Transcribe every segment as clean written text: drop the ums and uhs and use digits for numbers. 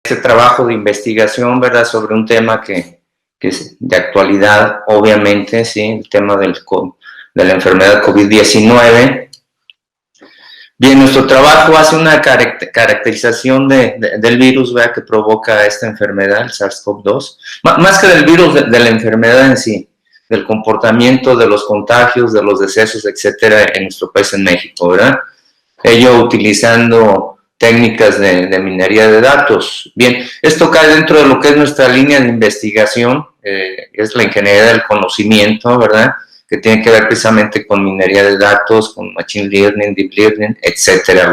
este trabajo de investigación, ¿verdad?, sobre un tema que es de actualidad, obviamente, ¿sí?, el tema de la enfermedad COVID-19. Bien, nuestro trabajo hace una caracterización del virus, ¿verdad?, que provoca esta enfermedad, el SARS-CoV-2, más que del virus, de la enfermedad en sí, del comportamiento, de los contagios, de los decesos, etcétera, en nuestro país, en México, ¿verdad? Ello utilizando técnicas de minería de datos. Bien, esto cae dentro de lo que es nuestra línea de investigación, es la ingeniería del conocimiento, ¿verdad?, que tiene que ver precisamente con minería de datos, con machine learning, deep learning, etcétera,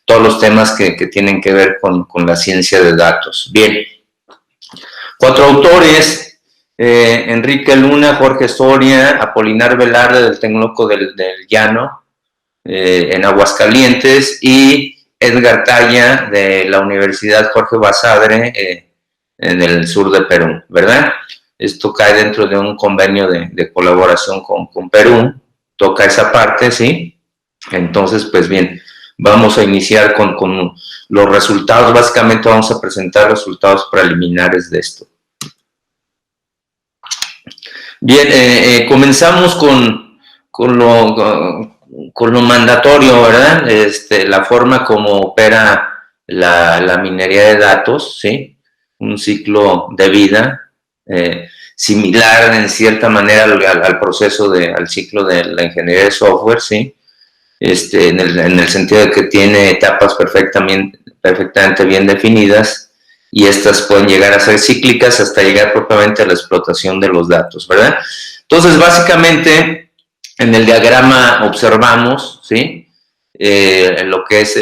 todos los temas que tienen que ver con la ciencia de datos. Bien, 4 autores, Enrique Luna, Jorge Soria, Apolinar Velarde del Tecnológico del Llano, en Aguascalientes, y Edgar Talla de la Universidad Jorge Basadre, en el sur de Perú, ¿verdad? Esto cae dentro de un convenio de colaboración con Perú, toca esa parte, ¿sí? Entonces, pues bien, vamos a iniciar con los resultados. Básicamente vamos a presentar resultados preliminares de esto. Bien, comenzamos con lo mandatorio, ¿verdad? La forma como opera la minería de datos, ¿sí? Un ciclo de vida similar en cierta manera al proceso al ciclo de la ingeniería de software, ¿sí? En el sentido de que tiene etapas perfectamente bien definidas, y estas pueden llegar a ser cíclicas hasta llegar propiamente a la explotación de los datos, ¿verdad? Entonces, básicamente, en el diagrama observamos, ¿sí?, lo que es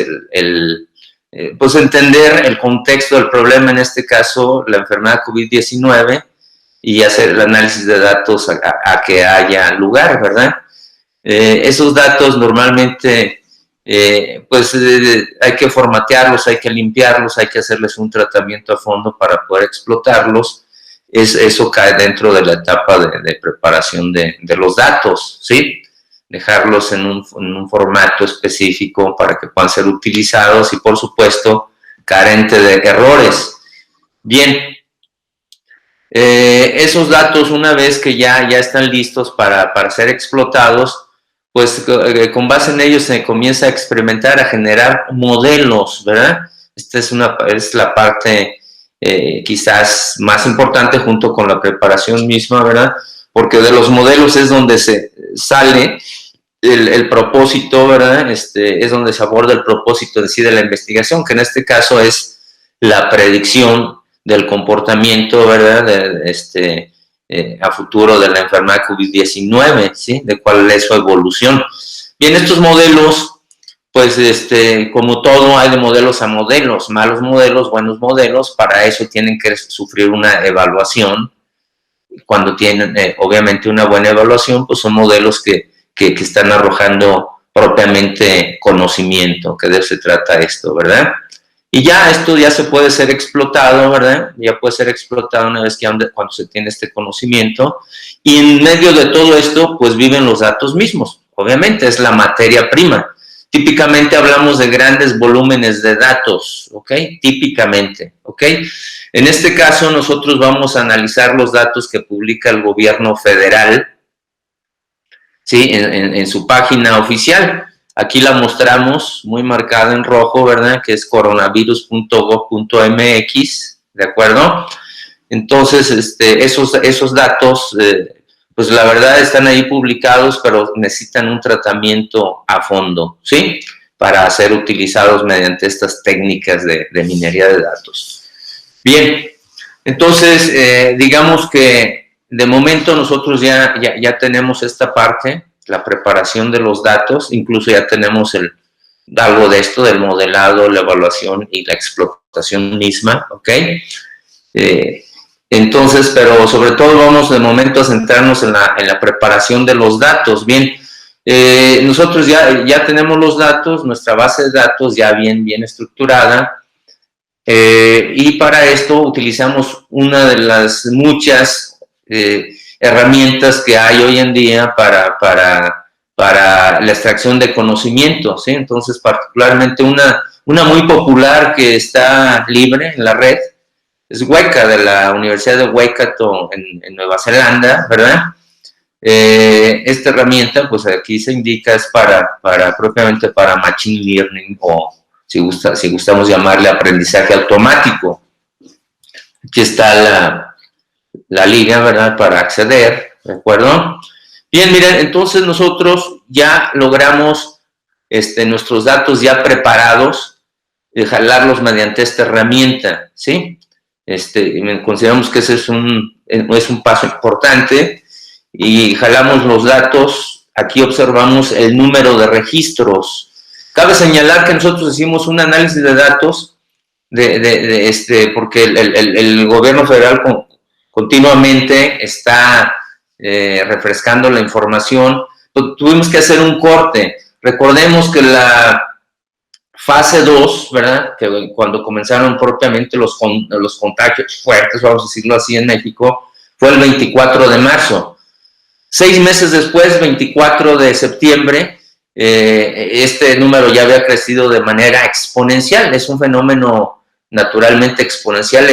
pues entender el contexto del problema, en este caso, la enfermedad COVID-19, y hacer el análisis de datos a que haya lugar, ¿verdad? Esos datos normalmente, pues hay que formatearlos, hay que limpiarlos, hay que hacerles un tratamiento a fondo para poder explotarlos. Eso cae dentro de la etapa de preparación de los datos, ¿sí? Dejarlos en un formato específico para que puedan ser utilizados y, por supuesto, carente de errores. Bien, esos datos, una vez que ya están listos para ser explotados, pues con base en ellos se comienza a experimentar, a generar modelos, ¿verdad? Esta es la parte quizás más importante, junto con la preparación misma, ¿verdad? Porque de los modelos es donde se sale el propósito, ¿verdad? Es donde se aborda el propósito en sí de la investigación, que en este caso es la predicción del comportamiento, ¿verdad?, a futuro de la enfermedad COVID-19, ¿sí?, de cuál es su evolución. Bien, estos modelos, pues, como todo, hay de modelos a modelos, malos modelos, buenos modelos. Para eso tienen que sufrir una evaluación. Cuando tienen, obviamente, una buena evaluación, pues son modelos que están arrojando propiamente conocimiento, que de eso se trata esto, ¿verdad? Y ya esto ya se puede ser explotado, ¿verdad? Ya puede ser explotado una vez cuando se tiene este conocimiento. Y en medio de todo esto, pues viven los datos mismos. Obviamente es la materia prima. Típicamente hablamos de grandes volúmenes de datos, ¿ok? Típicamente, ¿ok? En este caso nosotros vamos a analizar los datos que publica el gobierno federal, ¿sí?, en su página oficial. Aquí la mostramos muy marcada en rojo, ¿verdad?, que es coronavirus.gov.mx, ¿de acuerdo? Entonces, esos datos, pues la verdad están ahí publicados, pero necesitan un tratamiento a fondo, ¿sí?, para ser utilizados mediante estas técnicas de minería de datos. Bien, entonces, digamos que de momento nosotros ya tenemos esta parte, la preparación de los datos, incluso ya tenemos algo de esto, del modelado, la evaluación y la explotación misma, ¿ok? Entonces, pero sobre todo vamos de momento a centrarnos en la preparación de los datos. Bien, nosotros ya tenemos los datos, nuestra base de datos ya bien estructurada, y para esto utilizamos una de las muchas herramientas que hay hoy en día para para la extracción de conocimiento, ¿sí? Entonces, particularmente una muy popular que está libre en la red es Weka, de la Universidad de Waikato en Nueva Zelanda, ¿verdad? Esta herramienta, pues aquí se indica, es propiamente para Machine Learning, o si gustamos llamarle aprendizaje automático. Aquí está la liga, ¿verdad?, para acceder, ¿de acuerdo? Bien, miren, entonces nosotros ya logramos nuestros datos ya preparados, jalarlos mediante esta herramienta, ¿sí? Consideramos que ese es un paso importante, y jalamos los datos. Aquí observamos el número de registros. Cabe señalar que nosotros hicimos un análisis de datos porque el gobierno federal continuamente está refrescando la información. Tuvimos que hacer un corte. Recordemos que la fase 2, ¿verdad?, que cuando comenzaron propiamente los contagios fuertes, vamos a decirlo así, en México, fue el 24 de marzo. 6 meses después, 24 de septiembre, este número ya había crecido de manera exponencial. Es un fenómeno naturalmente exponencial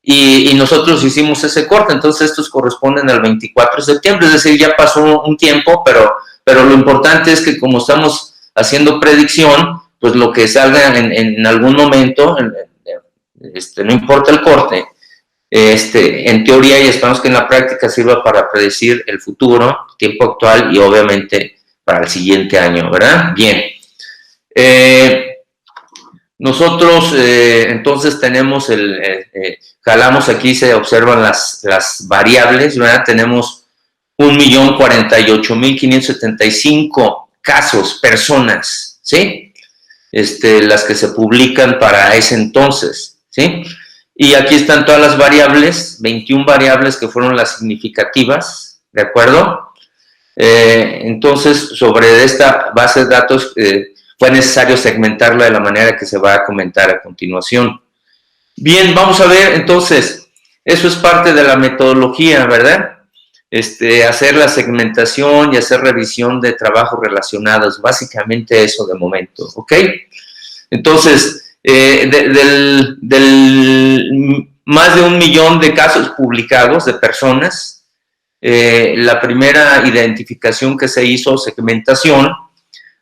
y nosotros hicimos ese corte. Entonces estos corresponden al 24 de septiembre, es decir, ya pasó un tiempo, pero lo importante es que como estamos haciendo predicción, pues lo que salga en algún momento, no importa el corte, en teoría, y esperamos que en la práctica sirva para predecir el futuro, tiempo actual y obviamente para el siguiente año, ¿verdad? Bien. Nosotros entonces tenemos jalamos aquí, se observan las variables, ¿verdad? Tenemos 1.048.575 casos, personas, ¿sí? Las que se publican para ese entonces, ¿sí? Y aquí están todas las variables, 21 variables que fueron las significativas, ¿de acuerdo? Entonces, sobre esta base de datos fue necesario segmentarla de la manera que se va a comentar a continuación. Bien, vamos a ver, entonces, eso es parte de la metodología, ¿verdad? Hacer la segmentación y hacer revisión de trabajos relacionados, básicamente eso de momento, ¿ok? Entonces, más de 1 millón de casos publicados de personas, la primera identificación que se hizo, segmentación,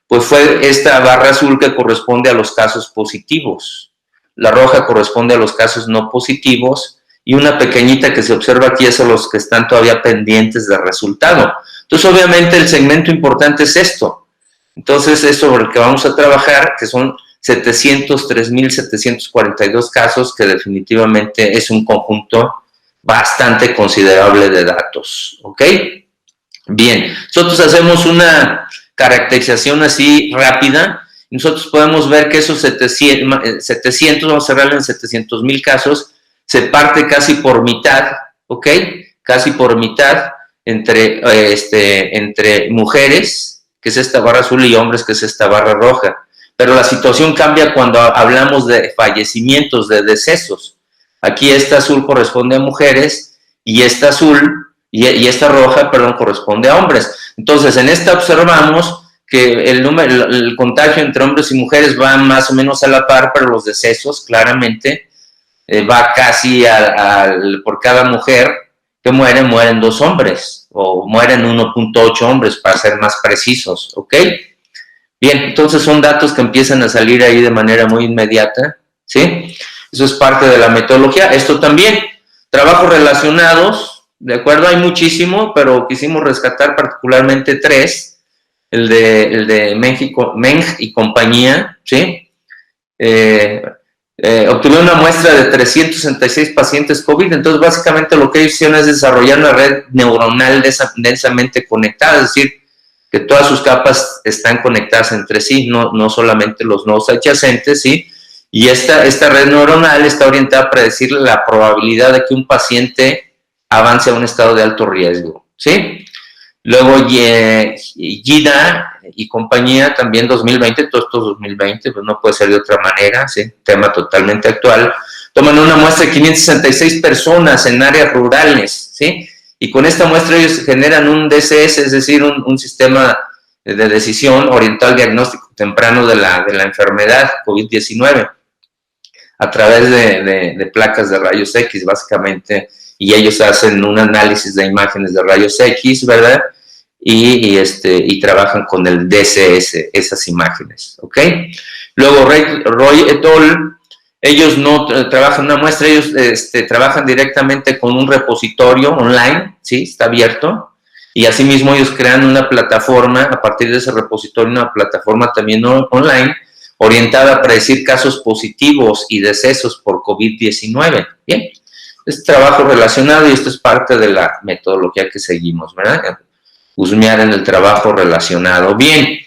pues fue esta barra azul que corresponde a los casos positivos, la roja corresponde a los casos no positivos, y una pequeñita que se observa aquí es a los que están todavía pendientes del resultado. Entonces, obviamente, el segmento importante es esto. Entonces, es sobre el que vamos a trabajar, que son 703.742 casos, que definitivamente es un conjunto bastante considerable de datos, ¿ok? Bien, nosotros hacemos una caracterización así rápida. Nosotros podemos ver que esos 700 vamos a cerrarlo en 700,000 casos, se parte casi por mitad, ¿ok? Casi por mitad entre mujeres, que es esta barra azul, y hombres, que es esta barra roja. Pero la situación cambia cuando hablamos de fallecimientos, de decesos. Aquí esta azul corresponde a mujeres y esta azul y esta roja, perdón, corresponde a hombres. Entonces, en esta observamos que el contagio entre hombres y mujeres va más o menos a la par, pero los decesos claramente va casi por cada mujer que mueren 2 hombres, o mueren 1.8 hombres, para ser más precisos, ¿ok? Bien, entonces son datos que empiezan a salir ahí de manera muy inmediata, ¿sí? Eso es parte de la metodología. Esto también, trabajos relacionados, ¿de acuerdo? Hay muchísimo, pero quisimos rescatar particularmente 3, el de Meng y compañía, ¿sí? Obtuvieron una muestra de 366 pacientes COVID. Entonces, básicamente lo que ellos hicieron es desarrollar una red neuronal densamente conectada, es decir, que todas sus capas están conectadas entre sí, no solamente los nodos adyacentes, ¿sí? Y esta red neuronal está orientada a predecir la probabilidad de que un paciente avance a un estado de alto riesgo, ¿sí? Luego, Gida y compañía, también 2020, todo esto es 2020, pues no puede ser de otra manera, ¿sí? Tema totalmente actual. Toman una muestra de 566 personas en áreas rurales, ¿sí? Y con esta muestra ellos generan un DCS, es decir, un sistema de decisión orientó al diagnóstico temprano de la enfermedad COVID-19 a través de placas de rayos X, básicamente, y ellos hacen un análisis de imágenes de rayos X, ¿verdad? Y trabajan con el DCS, esas imágenes, ¿ok? Luego, Roy et al., ellos no trabajan una muestra, ellos trabajan directamente con un repositorio online, ¿sí? Está abierto, y asimismo ellos crean una plataforma, a partir de ese repositorio, una plataforma también online, orientada a predecir casos positivos y decesos por COVID-19. Bien, es trabajo relacionado y esto es parte de la metodología que seguimos, ¿verdad? Husmear en el trabajo relacionado. Bien,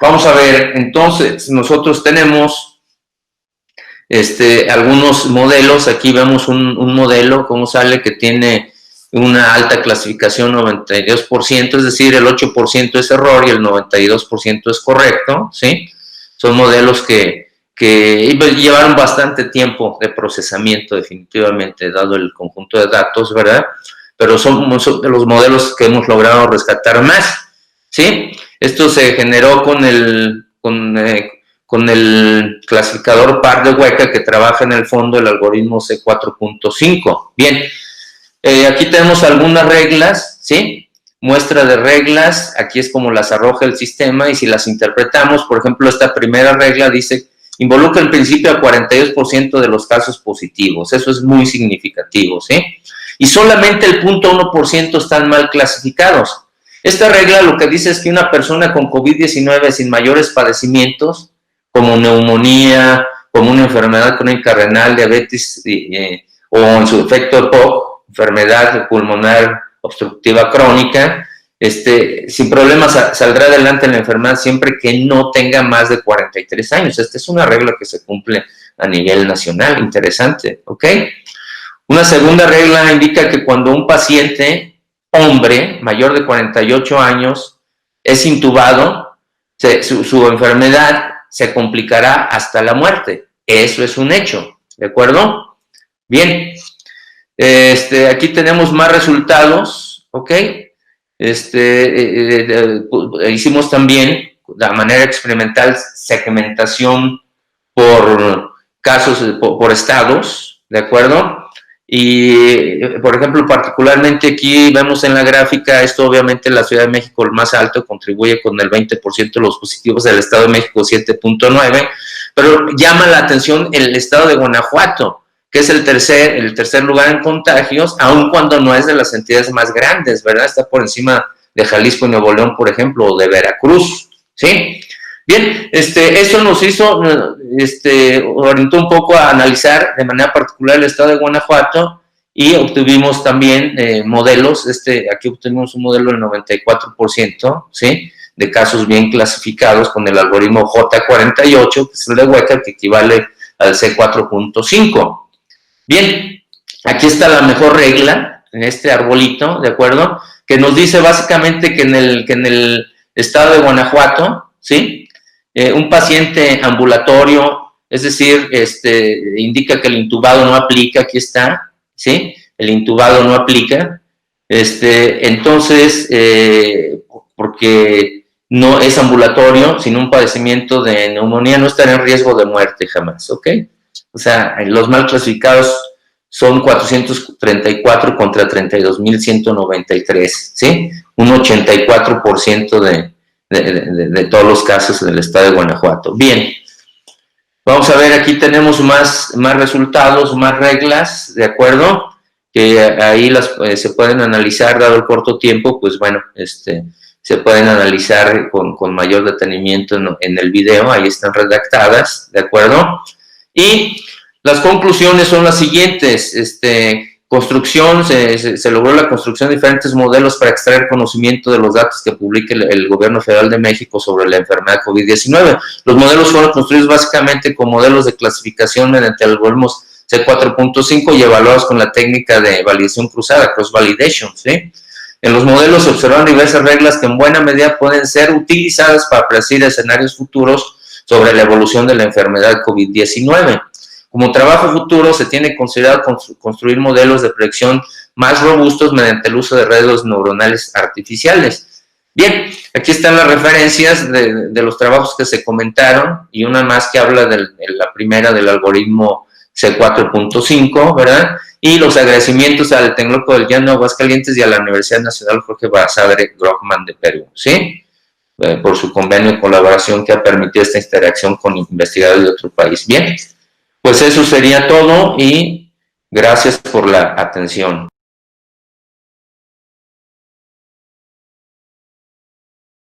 vamos a ver, entonces, nosotros tenemos algunos modelos. Aquí vemos un modelo, cómo sale, que tiene una alta clasificación, 92%, es decir, el 8% es error y el 92% es correcto, ¿sí? Son modelos que llevaron bastante tiempo de procesamiento, definitivamente, dado el conjunto de datos, ¿verdad? Pero son de los modelos que hemos logrado rescatar más, ¿sí? Esto se generó con el clasificador par de Weka, que trabaja en el fondo el algoritmo C4.5. Bien, aquí tenemos algunas reglas, ¿sí? Muestra de reglas, aquí es como las arroja el sistema, y si las interpretamos, por ejemplo, esta primera regla dice, involucra en principio a 42% de los casos positivos. Eso es muy significativo, ¿sí? Y solamente el 0.1% están mal clasificados. Esta regla lo que dice es que una persona con COVID-19 sin mayores padecimientos, como neumonía, como una enfermedad crónica renal, diabetes, o en su efecto EPOC, enfermedad pulmonar obstructiva crónica, sin problemas saldrá adelante en la enfermedad siempre que no tenga más de 43 años. Esta es una regla que se cumple a nivel nacional, interesante, ¿ok? Una segunda regla indica que cuando un paciente, hombre, mayor de 48 años, es intubado, su enfermedad se complicará hasta la muerte. Eso es un hecho, ¿de acuerdo? Bien, aquí tenemos más resultados, ¿ok? Hicimos también, de manera experimental, segmentación por casos, por estados, ¿de acuerdo? Y, por ejemplo, particularmente aquí vemos en la gráfica, esto obviamente la Ciudad de México, el más alto, contribuye con el 20% de los positivos, del Estado de México 7.9%, pero llama la atención el Estado de Guanajuato, que es el tercer lugar en contagios, aun cuando no es de las entidades más grandes, ¿verdad? Está por encima de Jalisco y Nuevo León, por ejemplo, o de Veracruz, ¿sí? Bien, eso nos orientó un poco a analizar de manera particular el estado de Guanajuato, y obtuvimos también modelos. Aquí obtuvimos un modelo del 94%, ¿sí? De casos bien clasificados con el algoritmo J48, que es el de Weka, que equivale al C4.5. Bien, aquí está la mejor regla en este arbolito, ¿de acuerdo? Que nos dice básicamente que en el estado de Guanajuato, ¿sí? Un paciente ambulatorio, es decir, indica que el intubado no aplica, aquí está, ¿sí? El intubado no aplica, entonces, porque no es ambulatorio, sino un padecimiento de neumonía, no estará en riesgo de muerte jamás, ¿ok? O sea, los mal clasificados son 434 contra 32.193, ¿sí? Un 84% de todos los casos del estado de Guanajuato. Bien, vamos a ver, aquí tenemos más resultados, más reglas, ¿de acuerdo? Que ahí se pueden analizar, dado el corto tiempo, pues bueno, se pueden analizar con mayor detenimiento en el video, ahí están redactadas, ¿de acuerdo? Y las conclusiones son las siguientes. Construcción, se logró la construcción de diferentes modelos para extraer conocimiento de los datos que publique el Gobierno Federal de México sobre la enfermedad COVID-19. Los modelos fueron construidos básicamente con modelos de clasificación mediante algoritmos C4.5 y evaluados con la técnica de validación cruzada, cross-validation, ¿sí? En los modelos se observaron diversas reglas que en buena medida pueden ser utilizadas para predecir escenarios futuros sobre la evolución de la enfermedad COVID-19. Como trabajo futuro, se tiene considerado construir modelos de predicción más robustos mediante el uso de redes neuronales artificiales. Bien, aquí están las referencias de los trabajos que se comentaron y una más que habla de la primera del algoritmo C4.5, ¿verdad? Y los agradecimientos al Tecnológico del Llano Aguascalientes y a la Universidad Nacional Jorge Basadre Grohmann de Perú, ¿sí? Por su convenio de colaboración que ha permitido esta interacción con investigadores de otro país. Bien, pues eso sería todo y gracias por la atención.